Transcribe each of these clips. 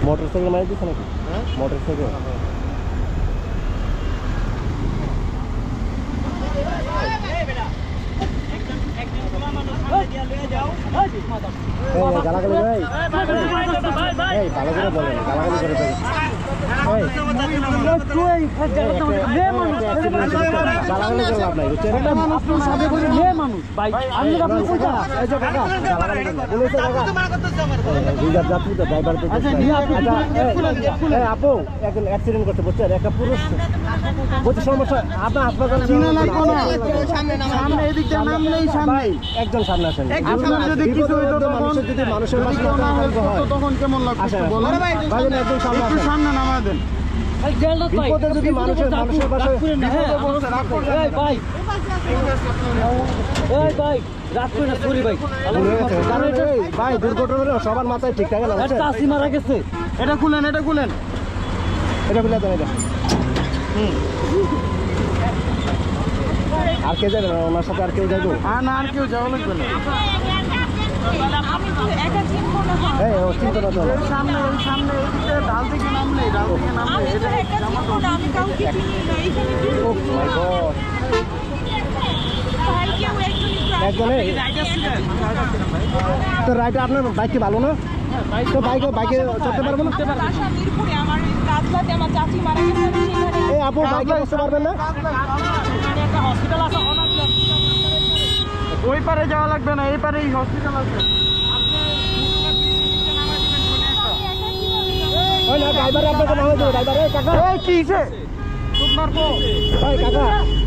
Motorcycle মারি দিচ্ছে নাকি? মোটরসাইকেল গালাগালি ভাই ভালো করে বলেন গালাগালি করে আপু অ্যাক্সিডেন্ট করতে বুঝছেন একটা পুরুষ বুঝছে সমস্যা আপনার হাসপাতাল একজন সামনে আসেন যদি মানুষের তখন কেমন লাগছে একজন সামনে নামা দেন যদি মানুষের বাসায় ভাই দুর্ঘটনা সবার মাথায় ঠিক থাকে না মারা গেছে এটা খুলেন এটা খুলে দেন এটা আর কে যাবে না ওনার সাথে আর কেউ যাবো না আর কেউ যাওয়া লাগবে না তো রাইডে আপনার বাইক কি ভালো না তো বাইকে চড়তে পারবো না এই আপু বাইকে বসতে পারবেন না ওই পারে যাওয়া লাগবে না এই পারেই হসপিটাল আছে ড্রাইভার আপনাকে নামে দেবো ড্রাইভার কাকা কি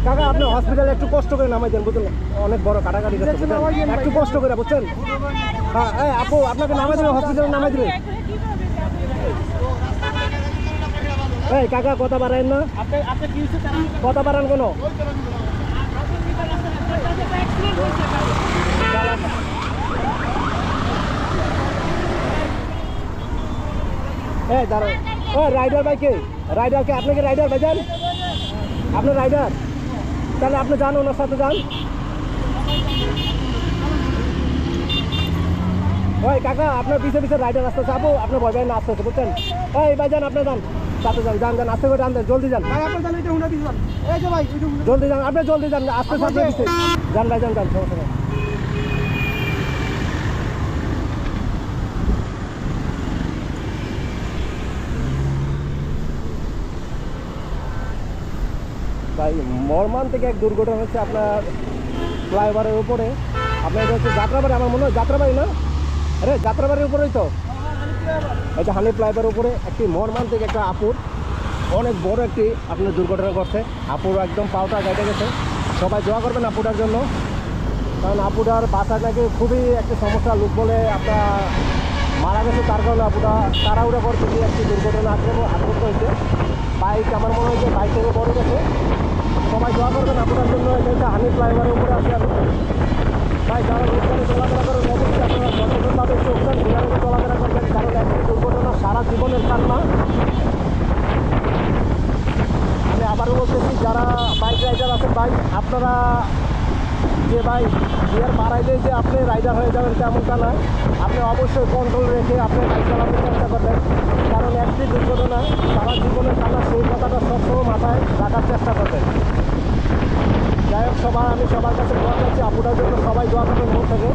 কাকা আপনি হসপিটালে একটু কষ্ট করে নামাই দেন বুঝলেন অনেক বড় কাটাকাটি একটু কষ্ট করে বুঝছেন হ্যাঁ আপু আপনাকে নামাই দেবে হসপিটালে নামাই দেবে এই কাকা কথা বাড়ান না কথা বাড়ান কেন দাঁড়ান ও রাইডার বাইকে রাইডারকে আপনাকে রাইডার ভাইজান আপনার রাইডার তাহলে আপনি যান ওনার সাথে যান ওই কাকা আপনার পিছিয়ে পিছিয়ে রাইডার আসতেছে আপু আপনার ভয় না আসতেছে বুঝছেন এই ভাইজান আপনি যান সাথে যান আস্তে করে যান জলদি যান জলদি যান আপনি জলদি যান আস্তে সাথে যান ভাইজান যান সমস্যা নেই ভাই মর্মান্তিক এক দুর্ঘটনা হচ্ছে আপনার ফ্লাইওভারের উপরে আপনার এটা হচ্ছে যাত্রাবাড়ি আমার মনে হয় যাত্রাবাড়ি না আরে যাত্রাবাড়ির উপরেই তো এটা হানি ফ্লাইওভারের উপরে একটি মর্মান্তিক একটা আপুর অনেক বড় একটি আপনার দুর্ঘটনা ঘটছে আপুর একদম পাওটা কেটে গেছে সবাই দোয়া করবেন আপুটার জন্য কারণ আপুটার বাসায় নাকি খুবই একটি সমস্যা লোক বলে আপনার মারা গেছে তার কারণে আপুটা তাড়াহুড়া করতে গিয়ে একটি দুর্ঘটনা আক্রান্ত হয়েছে বাইক আমার মনে হয় যে বাইক থেকে পড়ে গেছে সবাই দোয়া করবেন আপনার জন্য এটা হানি ফ্লাইওভারের উপরে আছে আমি ভাই যারা রোজগারে চলাফেরা করেন অবশ্যই আপনারা সচেতনভাবে একটু উঠবেন ঘোরাঘুরি চলাফেরা করবেন কারণ একটি দুর্ঘটনা সারা জীবনের কান্না আমি আবারও বলতেছি যারা বাইক রাইডার আছেন ভাই আপনারা যে ভাই গিয়ার বাড়াইলেই যে আপনি রাইডার হয়ে যাবেন তেমনটা নয় আপনি অবশ্যই কন্ট্রোল রেখে আপনি বাইক চালানোর চেষ্টা করবেন কারণ একটি দুর্ঘটনা সারা জীবনের কান্না সেই কথাটা সবসময় মাথায় রাখার চেষ্টা করবেন যাই হোক আমি সবার কাছে দোয়া চাচ্ছি আপুটার জন্য সবাই দোয়া করবেন মন থেকে